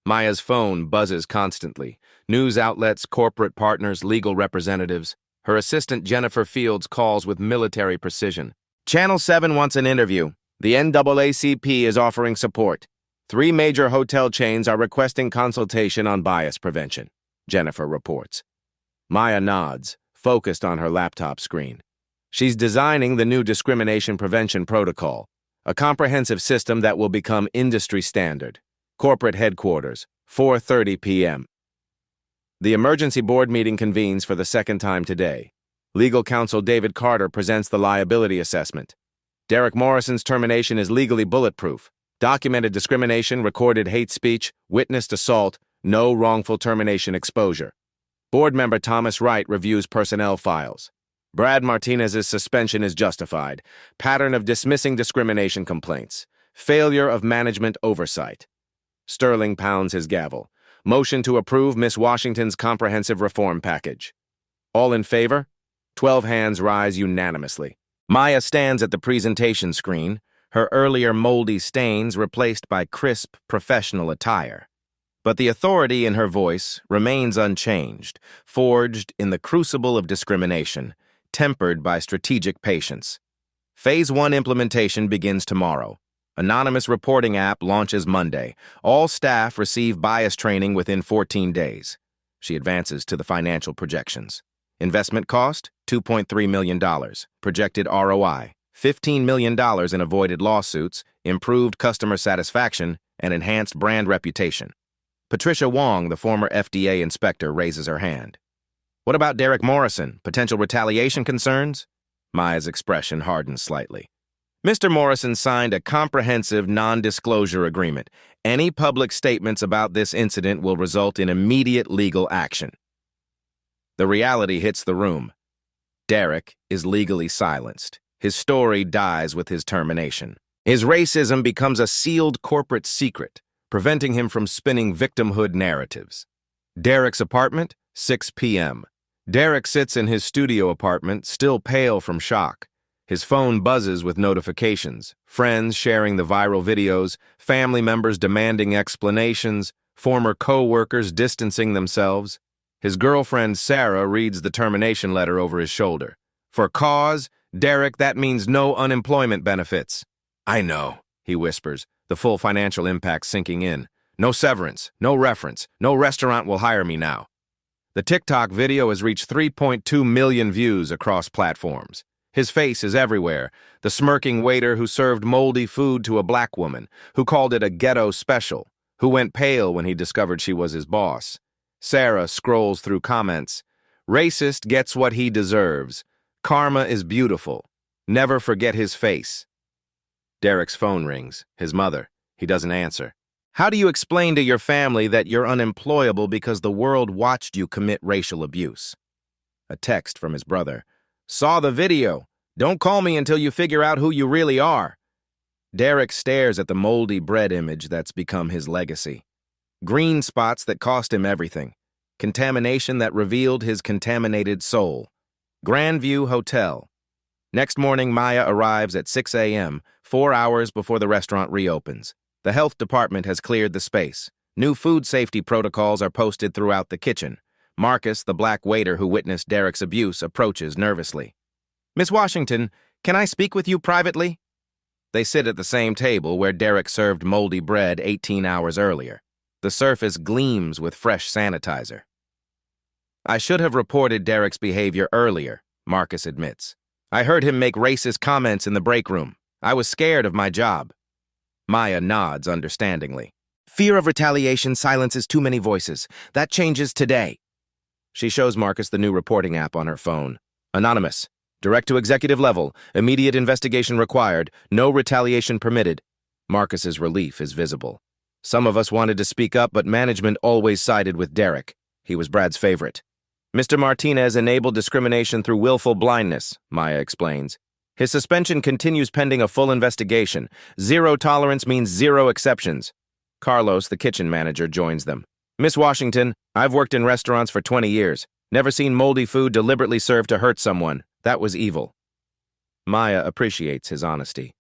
Maya's phone buzzes constantly. News outlets, corporate partners, legal representatives. Her assistant Jennifer Fields calls with military precision. Channel 7 wants an interview. The NAACP is offering support. 3 major hotel chains are requesting consultation on bias prevention, Jennifer reports. Maya nods, focused on her laptop screen. She's designing the new discrimination prevention protocol, a comprehensive system that will become industry standard. Corporate headquarters, 4:30 p.m. The emergency board meeting convenes for the second time today. Legal counsel David Carter presents the liability assessment. Derek Morrison's termination is legally bulletproof. Documented discrimination, recorded hate speech, witnessed assault, no wrongful termination exposure. Board member Thomas Wright reviews personnel files. Brad Martinez's suspension is justified. Pattern of dismissing discrimination complaints. Failure of management oversight. Sterling pounds his gavel. Motion to approve Miss Washington's comprehensive reform package. All in favor? 12 hands rise unanimously. Maya stands at the presentation screen, her earlier moldy stains replaced by crisp, professional attire. But the authority in her voice remains unchanged, forged in the crucible of discrimination, tempered by strategic patience. Phase 1 implementation begins tomorrow. Anonymous reporting app launches Monday. All staff receive bias training within 14 days. She advances to the financial projections. Investment cost, $2.3 million. Projected ROI, $15 million in avoided lawsuits, improved customer satisfaction, and enhanced brand reputation. Patricia Wong, the former FDA inspector, raises her hand. What about Derek Morrison? Potential retaliation concerns? Maya's expression hardens slightly. Mr. Morrison signed a comprehensive non-disclosure agreement. Any public statements about this incident will result in immediate legal action. The reality hits the room. Derek is legally silenced. His story dies with his termination. His racism becomes a sealed corporate secret, preventing him from spinning victimhood narratives. Derek's apartment, 6 p.m. Derek sits in his studio apartment, still pale from shock. His phone buzzes with notifications, friends sharing the viral videos, family members demanding explanations, former co-workers distancing themselves. His girlfriend, Sarah, reads the termination letter over his shoulder. For cause, Derek, that means no unemployment benefits. I know, he whispers, the full financial impact sinking in. No severance, no reference, no restaurant will hire me now. The TikTok video has reached 3.2 million views across platforms. His face is everywhere, the smirking waiter who served moldy food to a black woman, who called it a ghetto special, who went pale when he discovered she was his boss. Sarah scrolls through comments. Racist gets what he deserves. Karma is beautiful. Never forget his face. Derek's phone rings. His mother. He doesn't answer. How do you explain to your family that you're unemployable because the world watched you commit racial abuse? A text from his brother. Saw the video. Don't call me until you figure out who you really are. Derek stares at the moldy bread image that's become his legacy. Green spots that cost him everything. Contamination that revealed his contaminated soul. Grandview Hotel. Next morning, Maya arrives at 6 a.m., 4 hours before the restaurant reopens. The health department has cleared the space. New food safety protocols are posted throughout the kitchen. Marcus, the black waiter who witnessed Derek's abuse, approaches nervously. Miss Washington, can I speak with you privately? They sit at the same table where Derek served moldy bread 18 hours earlier. The surface gleams with fresh sanitizer. I should have reported Derek's behavior earlier, Marcus admits. I heard him make racist comments in the break room. I was scared of my job. Maya nods understandingly. Fear of retaliation silences too many voices. That changes today. She shows Marcus the new reporting app on her phone. Anonymous. Direct to executive level. Immediate investigation required. No retaliation permitted. Marcus's relief is visible. Some of us wanted to speak up, but management always sided with Derek. He was Brad's favorite. Mr. Martinez enabled discrimination through willful blindness, Maya explains. His suspension continues pending a full investigation. Zero tolerance means zero exceptions. Carlos, the kitchen manager, joins them. Miss Washington, I've worked in restaurants for 20 years. Never seen moldy food deliberately served to hurt someone. That was evil. Maya appreciates his honesty.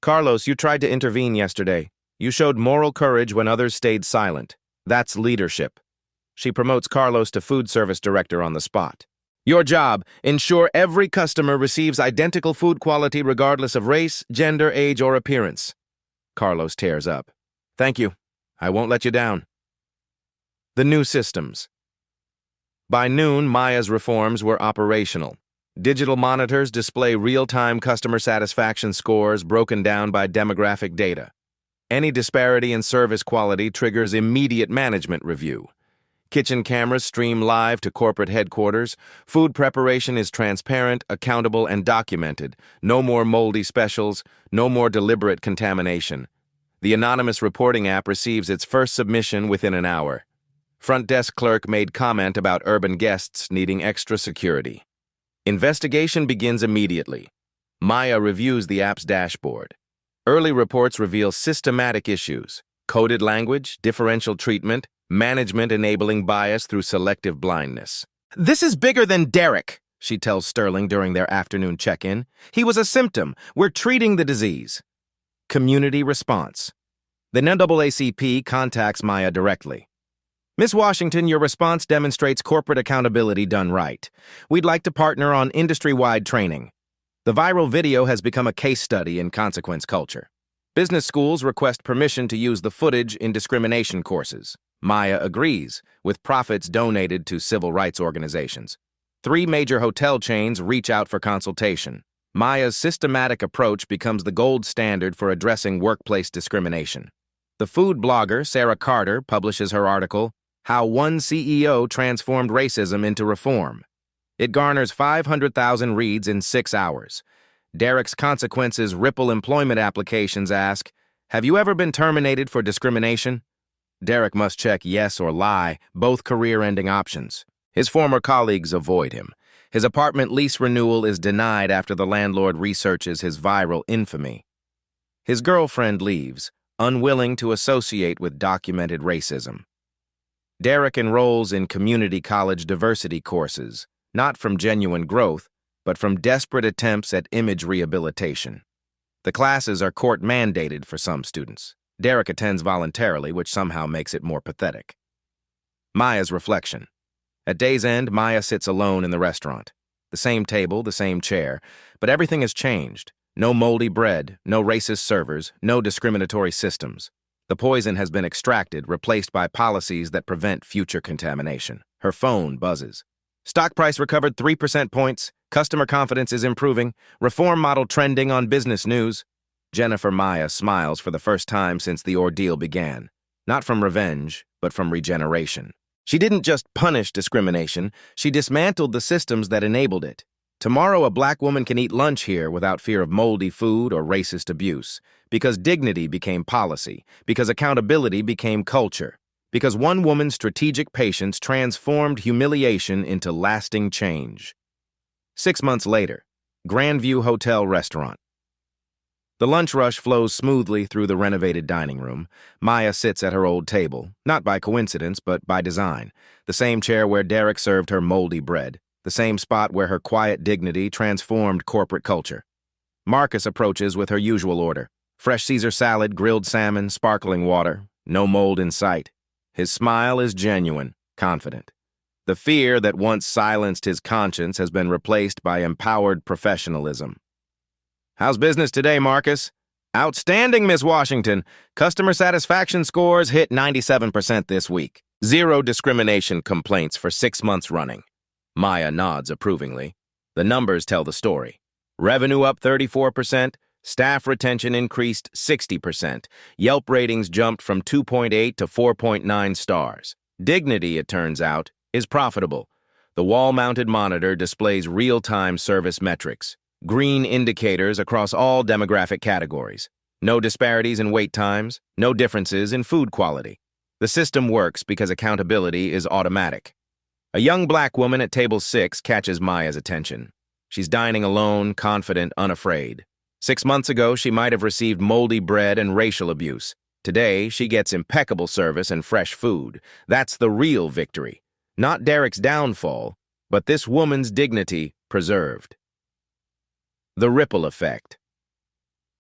Carlos, you tried to intervene yesterday. You showed moral courage when others stayed silent. That's leadership. She promotes Carlos to food service director on the spot. Your job, ensure every customer receives identical food quality regardless of race, gender, age, or appearance. Carlos tears up. Thank you. I won't let you down. The new systems. By noon, Maya's reforms were operational. Digital monitors display real-time customer satisfaction scores broken down by demographic data. Any disparity in service quality triggers immediate management review. Kitchen cameras stream live to corporate headquarters. Food preparation is transparent, accountable, and documented. No more moldy specials, no more deliberate contamination. The anonymous reporting app receives its first submission within an hour. Front desk clerk made comment about urban guests needing extra security. Investigation begins immediately. Maya reviews the app's dashboard. Early reports reveal systematic issues: coded language, differential treatment, management enabling bias through selective blindness. "This is bigger than Derek," she tells Sterling during their afternoon check-in. "He was a symptom. We're treating the disease." Community response. The NAACP contacts Maya directly. "Ms. Washington, your response demonstrates corporate accountability done right. We'd like to partner on industry-wide training." The viral video has become a case study in consequence culture. Business schools request permission to use the footage in discrimination courses. Maya agrees, with profits donated to civil rights organizations. 3 major hotel chains reach out for consultation. Maya's systematic approach becomes the gold standard for addressing workplace discrimination. The food blogger Sarah Carter publishes her article, "How One CEO Transformed Racism into Reform." It garners 500,000 reads in 6 hours. Derek's Consequences ripple employment applications ask, "Have you ever been terminated for discrimination?" Derek must check yes or lie, both career-ending options. His former colleagues avoid him. His apartment lease renewal is denied after the landlord researches his viral infamy. His girlfriend leaves, unwilling to associate with documented racism. Derek enrolls in community college diversity courses, not from genuine growth, but from desperate attempts at image rehabilitation. The classes are court-mandated for some students. Derek attends voluntarily, which somehow makes it more pathetic. Maya's reflection. At day's end, Maya sits alone in the restaurant. The same table, the same chair, but everything has changed. No moldy bread, no racist servers, no discriminatory systems. The poison has been extracted, replaced by policies that prevent future contamination. Her phone buzzes. Stock price recovered 3% points. Customer confidence is improving. Reform model trending on business news. Jennifer Maya smiles for the first time since the ordeal began. Not from revenge, but from regeneration. She didn't just punish discrimination, she dismantled the systems that enabled it. Tomorrow, a black woman can eat lunch here without fear of moldy food or racist abuse, because dignity became policy, because accountability became culture, because one woman's strategic patience transformed humiliation into lasting change. 6 months later, Grandview Hotel restaurant. The lunch rush flows smoothly through the renovated dining room. Maya sits at her old table, not by coincidence, but by design. The same chair where Derek served her moldy bread. The same spot where her quiet dignity transformed corporate culture. Marcus approaches with her usual order. Fresh Caesar salad, grilled salmon, sparkling water. No mold in sight. His smile is genuine, confident. The fear that once silenced his conscience has been replaced by empowered professionalism. "How's business today, Marcus?" "Outstanding, Miss Washington. Customer satisfaction scores hit 97% this week. 0 discrimination complaints for 6 months running." Maya nods approvingly. The numbers tell the story. Revenue up 34%, staff retention increased 60%, Yelp ratings jumped from 2.8 to 4.9 stars. Dignity, it turns out, is profitable. The wall-mounted monitor displays real-time service metrics. Green indicators across all demographic categories. No disparities in wait times, no differences in food quality. The system works because accountability is automatic. A young black woman at table 6 catches Maya's attention. She's dining alone, confident, unafraid. 6 months ago, she might have received moldy bread and racial abuse. Today, she gets impeccable service and fresh food. That's the real victory. Not Derek's downfall, but this woman's dignity preserved. The ripple effect.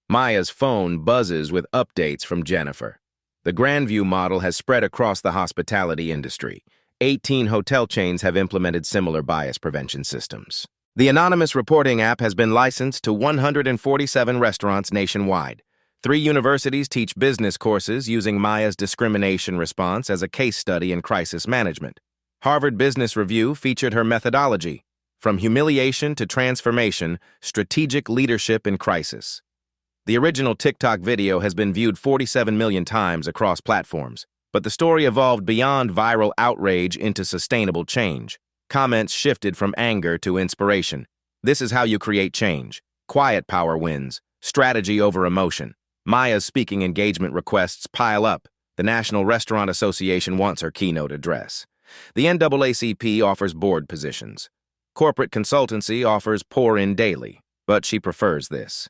Maya's phone buzzes with updates from Jennifer. The Grandview model has spread across the hospitality industry. 18 hotel chains have implemented similar bias prevention systems. The anonymous reporting app has been licensed to 147 restaurants nationwide. 3 universities teach business courses using Maya's discrimination response as a case study in crisis management. Harvard Business Review featured her methodology. From humiliation to transformation, strategic leadership in crisis. The original TikTok video has been viewed 47 million times across platforms, but the story evolved beyond viral outrage into sustainable change. Comments shifted from anger to inspiration. This is how you create change. Quiet power wins. Strategy over emotion. Maya's speaking engagement requests pile up. The National Restaurant Association wants her keynote address. The NAACP offers board positions. Corporate consultancy offers pour-in daily, but she prefers this.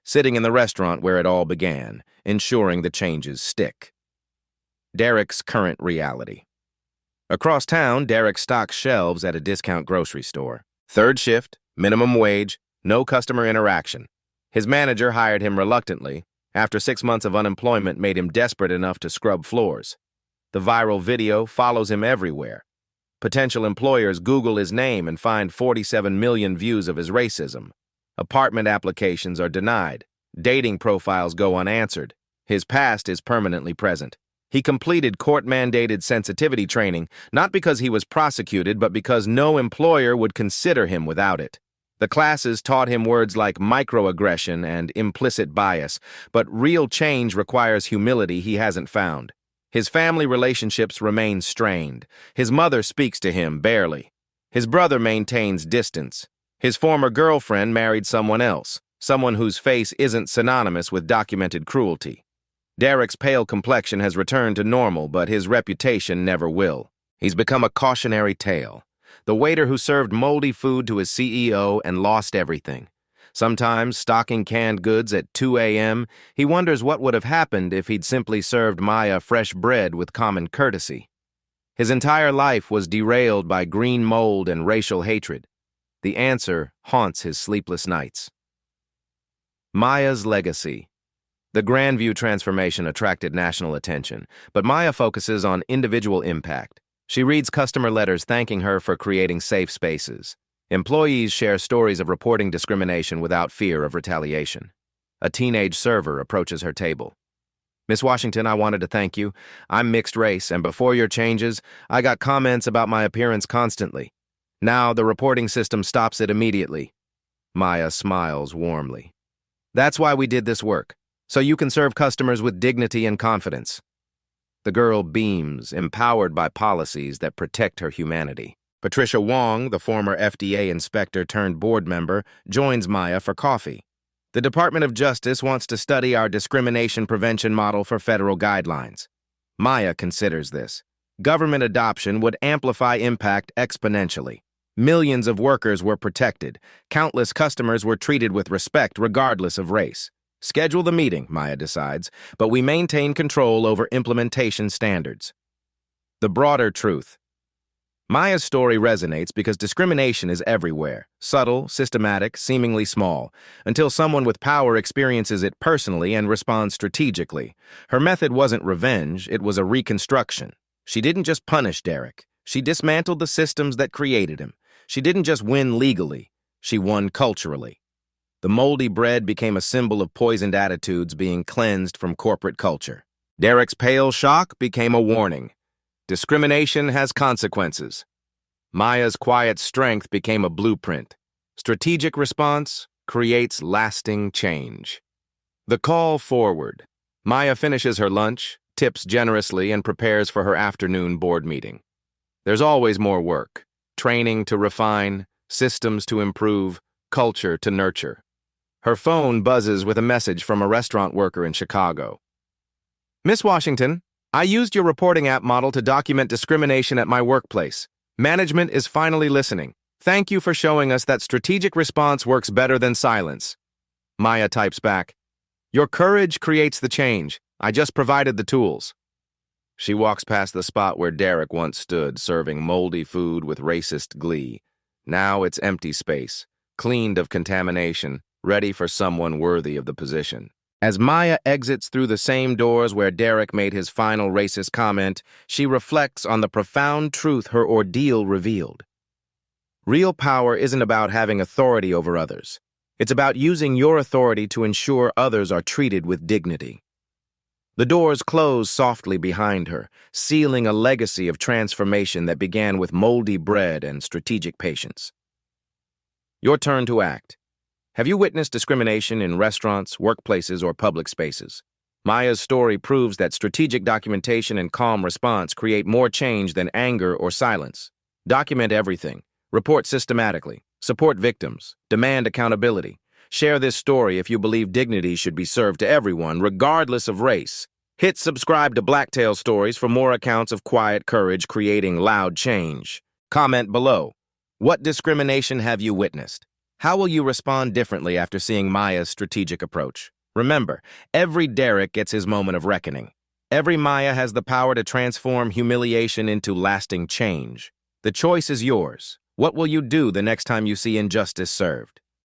Sitting in the restaurant where it all began, ensuring the changes stick. Derek's current reality. Across town, Derek stocks shelves at a discount grocery store. Third shift, minimum wage, no customer interaction. His manager hired him reluctantly. After 6 months of unemployment made him desperate enough to scrub floors. The viral video follows him everywhere. Potential employers Google his name and find 47 million views of his racism. Apartment applications are denied. Dating profiles go unanswered. His past is permanently present. He completed court-mandated sensitivity training, not because he was prosecuted, but because no employer would consider him without it. The classes taught him words like microaggression and implicit bias, but real change requires humility he hasn't found. His family relationships remain strained. His mother speaks to him barely. His brother maintains distance. His former girlfriend married someone else, someone whose face isn't synonymous with documented cruelty. Derek's pale complexion has returned to normal, but his reputation never will. He's become a cautionary tale. The waiter who served moldy food to his CEO and lost everything. Sometimes, stocking canned goods at 2 a.m., he wonders what would have happened if he'd simply served Maya fresh bread with common courtesy. His entire life was derailed by green mold and racial hatred. The answer haunts his sleepless nights. Maya's legacy. The Grandview transformation attracted national attention, but Maya focuses on individual impact. She reads customer letters thanking her for creating safe spaces. Employees share stories of reporting discrimination without fear of retaliation. A teenage server approaches her table. "Miss Washington, I wanted to thank you. I'm mixed race, and before your changes, I got comments about my appearance constantly. Now the reporting system stops it immediately." Maya smiles warmly. "That's why we did this work, so you can serve customers with dignity and confidence." The girl beams, empowered by policies that protect her humanity. Patricia Wong, the former FDA inspector turned board member, joins Maya for coffee. The Department of Justice wants to study our discrimination prevention model for federal guidelines. Maya considers this. Government adoption would amplify impact exponentially. Millions of workers were protected. Countless customers were treated with respect regardless of race. Schedule the meeting, Maya decides, but we maintain control over implementation standards. The broader truth. Maya's story resonates because discrimination is everywhere, subtle, systematic, seemingly small, until someone with power experiences it personally and responds strategically. Her method wasn't revenge, it was a reconstruction. She didn't just punish Derek. She dismantled the systems that created him. She didn't just win legally, she won culturally. The moldy bread became a symbol of poisoned attitudes being cleansed from corporate culture. Derek's pale shock became a warning. Discrimination has consequences. Maya's quiet strength became a blueprint. Strategic response creates lasting change. The call forward. Maya finishes her lunch, tips generously, and prepares for her afternoon board meeting. There's always more work. Training to refine, systems to improve, culture to nurture. Her phone buzzes with a message from a restaurant worker in Chicago. "Miss Washington, I used your reporting app model to document discrimination at my workplace. Management is finally listening. Thank you for showing us that strategic response works better than silence." Maya types back, "Your courage creates the change. I just provided the tools." She walks past the spot where Derek once stood, serving moldy food with racist glee. Now it's empty space, cleaned of contamination, ready for someone worthy of the position. As Maya exits through the same doors where Derek made his final racist comment, she reflects on the profound truth her ordeal revealed. Real power isn't about having authority over others. It's about using your authority to ensure others are treated with dignity. The doors close softly behind her, sealing a legacy of transformation that began with moldy bread and strategic patience. Your turn to act. Have you witnessed discrimination in restaurants, workplaces, or public spaces? Maya's story proves that strategic documentation and calm response create more change than anger or silence. Document everything. Report systematically. Support victims. Demand accountability. Share this story if you believe dignity should be served to everyone, regardless of race. Hit subscribe to Blacktail Stories for more accounts of quiet courage creating loud change. Comment below. What discrimination have you witnessed? How will you respond differently after seeing Maya's strategic approach? Remember, every Derek gets his moment of reckoning. Every Maya has the power to transform humiliation into lasting change. The choice is yours. What will you do the next time you see injustice served?